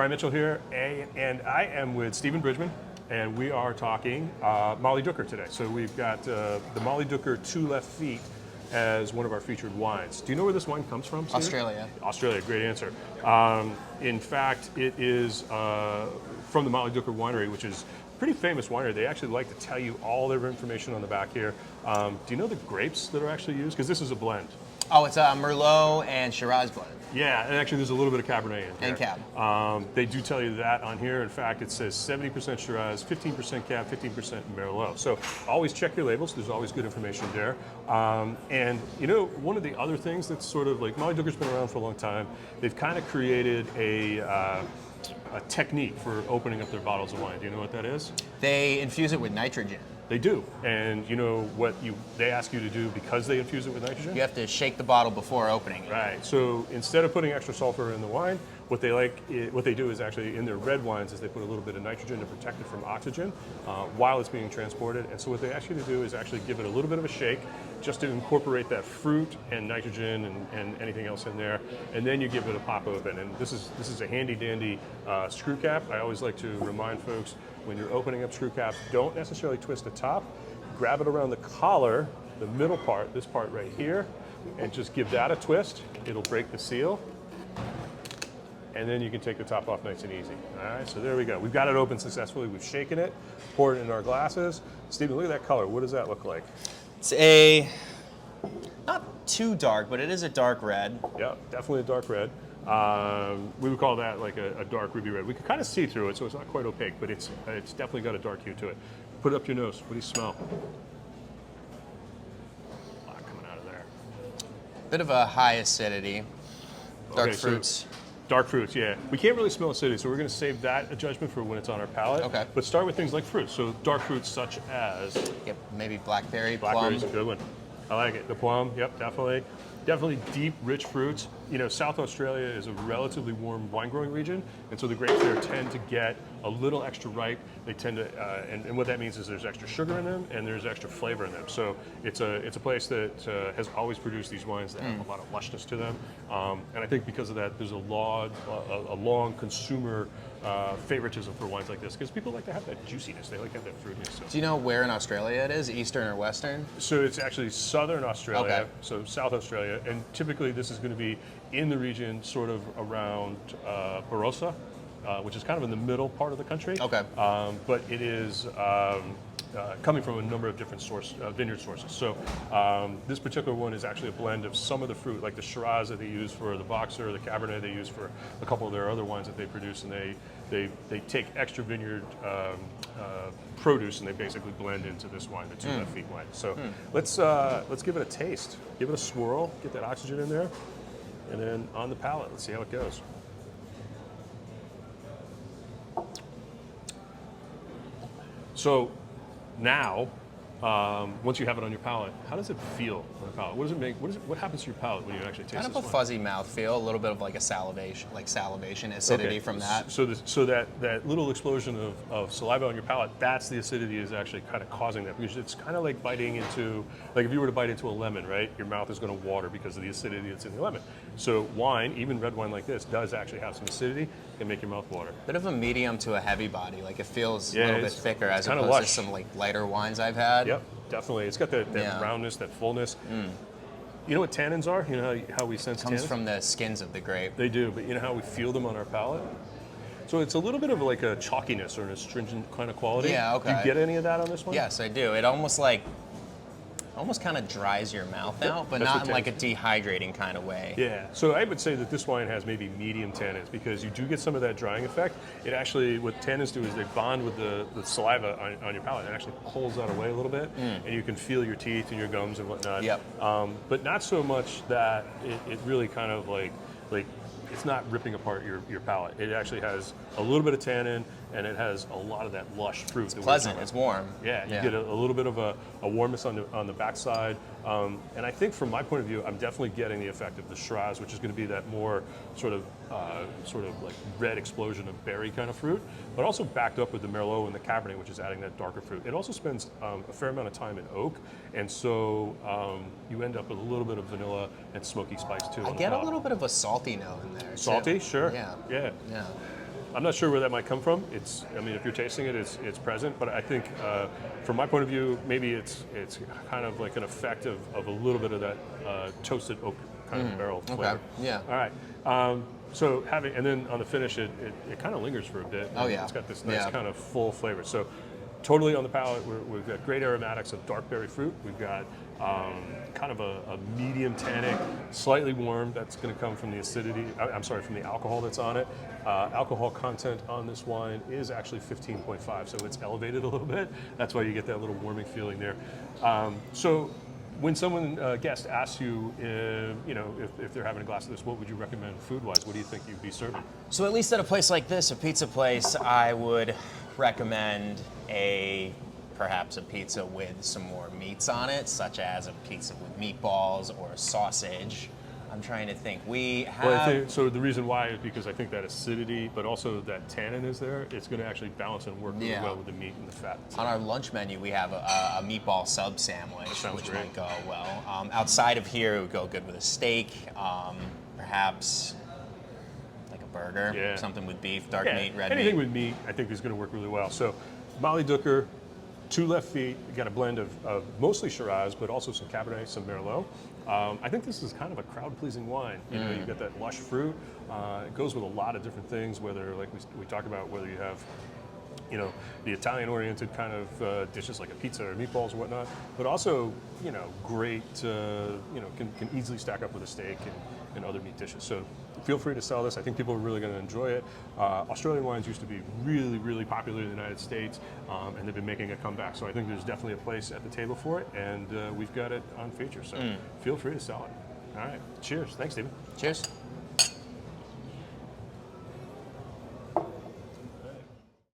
Brian Mitchell here, and I am with Stephen Bridgman, and we are talking Mollydooker today. So we've got the Mollydooker Two Left Feet as one of our featured wines. Do you know where this wine comes from, Stephen? Australia. Australia, great answer. In fact, it is from the Mollydooker Winery, which is a pretty famous winery. They actually like to tell you all their information on the back here. Do you know the grapes that are actually used? Because this is a blend. Oh, it's a Merlot and Shiraz blend. Yeah, and actually there's a little bit of Cabernet in here. And Cab. They do tell you that on here. In fact, it says 70% Shiraz, 15% Cab, 15% Merlot. So always check your labels. There's always good information there. And you know, one of the other things that's sort of like, Mollydooker's been around for a long time. They've kind of created a technique for opening up their bottles of wine. Do you know what that is? They infuse it with nitrogen. They do, and you know what they ask you to do because they infuse it with nitrogen? You have to shake the bottle before opening it. Right, so instead of putting extra sulfur in the wine, what they do is actually in their red wines is they put a little bit of nitrogen to protect it from oxygen while it's being transported. And so what they ask you to do is actually give it a little bit of a shake just to incorporate that fruit and nitrogen and anything else in there. And then you give it a pop open. And this is a handy dandy screw cap. I always like to remind folks when you're opening up screw caps, don't necessarily twist the top. Grab it around the collar, the middle part, this part right here, and just give that a twist. It'll break the seal. And then you can take the top off nice and easy. All right, so there we go. We've got it open successfully. We've shaken it, poured it in our glasses. Stephen, look at that color. What does that look like? It's a, not too dark, but it is a dark red. Yeah, definitely a dark red. We would call that like a dark ruby red. We can kind of see through it, so it's not quite opaque, but it's definitely got a dark hue to it. Put it up your nose. What do you smell? A lot coming out of there. Bit of a high acidity. Dark Okay, so fruits. Dark fruits, yeah. We can't really smell acidity, so we're going to save that judgment for when it's on our palate. Okay. But start with things like fruits. So dark fruits such as... Yep, maybe blackberry, Blackberry's plum. a good one. I like it. The plum, yep, definitely. Definitely deep, rich fruits. You know, South Australia is a relatively warm wine growing region, and so the grapes there tend to get a little extra ripe. They tend to, and what that means is there's extra sugar in them and there's extra flavor in them. So it's a place that has always produced these wines that have a lot of lushness to them. And I think because of that, there's a long consumer favoritism for wines like this because people like to have that juiciness. They like to have that fruitiness. So. Do you know where in Australia it is? Eastern or Western? So it's actually southern Australia, Okay. so South Australia, and typically this is going to be in the region sort of around Barossa, which is kind of in the middle part of the country. Okay. But it is coming from a number of different vineyard sources. So this particular one is actually a blend of some of the fruit, like the Shiraz that they use for the Boxer, the Cabernet they use for a couple of their other wines that they produce, and they take extra vineyard produce and they basically blend into this wine, the Two Left Feet wine. So let's give it a taste, give it a swirl, get that oxygen in there, and then on the palate, let's see how it goes. So now, once you have it on your palate, how does it feel on the palate? What does it make? What happens to your palate when you actually taste Kind of this a wine? fuzzy mouthfeel, a little bit of like a salivation, acidity from that. So that little explosion of saliva on your palate, that's the acidity is actually kind of causing that, because it's kind of like biting into, like if you were to bite into a lemon, right? Your mouth is going to water because of the acidity that's in the lemon. So wine, even red wine like this, does actually have some acidity and make your mouth water. Bit of a medium to a heavy body, like it feels a Yeah, little bit it's thicker as kinda opposed to lush. some like lighter wines I've had. Yep, definitely. It's got that Yeah. roundness, that fullness. You know what tannins are? You know how we sense Comes tannins? from the skins of the grape. They do, but you know how we feel them on our palate? So it's a little bit of like a chalkiness or an astringent kind of quality. Yeah, okay. Do you get any of that on this one? Yes, I do. It almost kind of dries your mouth out, but That's not what in like a dehydrating kind of way. Yeah, so I would say that this wine has maybe medium tannins because you do get some of that drying effect. It actually, what tannins do is they bond with the saliva on your palate and actually pulls that away a little bit, and you can feel your teeth and your gums and whatnot. Yep. But not so much that it really kind of like it's not ripping apart your palate. It actually has a little bit of tannin and it has a lot of that lush fruit. It's Pleasant, it's warm. Yeah, you get a little bit of a warmness on the backside. And I think from my point of view, I'm definitely getting the effect of the Shiraz, which is going to be that more sort of like red explosion of berry kind of fruit, but also backed up with the Merlot and the Cabernet, which is adding that darker fruit. It also spends a fair amount of time in oak, and so you end up with a little bit of vanilla and smoky spice too. I get a little bit of a salty note in there. Salty, too. sure. Yeah. Yeah. Yeah. I'm not sure where that might come from. I mean, if you're tasting it, it's present. But I think, from my point of view, maybe it's kind of like an effect of a little bit of that toasted oak kind of barrel flavor. Okay. Yeah. All right. So and then on the finish, it kind of lingers for a bit. Oh yeah. It's got this nice kind of full flavor. So totally on the palate, we've got great aromatics of dark berry fruit. We've got kind of a medium tannic, slightly warm. That's going to come from the acidity. I'm sorry, from the alcohol that's on it. Alcohol content on this wine is actually 15.5, so it's elevated a little bit. That's why you get that little warming feeling there. So when someone guest asks you, if they're having a glass of this, what would you recommend food-wise? What do you think you'd be serving? So at least at a place like this, a pizza place, I would recommend perhaps a pizza with some more meats on it, such as a pizza with meatballs or a sausage. I'm trying to think. We have... so the reason why is because I think that acidity, but also that tannin is there. It's going to actually balance and work really well with the meat and the fat. On our lunch menu, we have a meatball sub sandwich, which great. might go well. Outside of here, it would go good with a steak, perhaps like a burger, something with beef, dark meat, red meat. Anything with meat, I think is going to work really well. So, Mollydooker Two Left Feet. You got a blend of mostly Shiraz, but also some Cabernet, some Merlot. I think this is kind of a crowd-pleasing wine. You know, you get that lush fruit. It goes with a lot of different things. Whether, like we talked about, whether you have, the Italian-oriented kind of dishes like a pizza or meatballs or whatnot, but also, great, can easily stack up with a steak and other meat dishes. So feel free to sell this. I think people are really going to enjoy it. Australian wines used to be really, really popular in the United States, and they've been making a comeback. So I think there's definitely a place at the table for it, and we've got it on feature. So feel free to sell it. All right. Cheers. Thanks, Stephen. Cheers.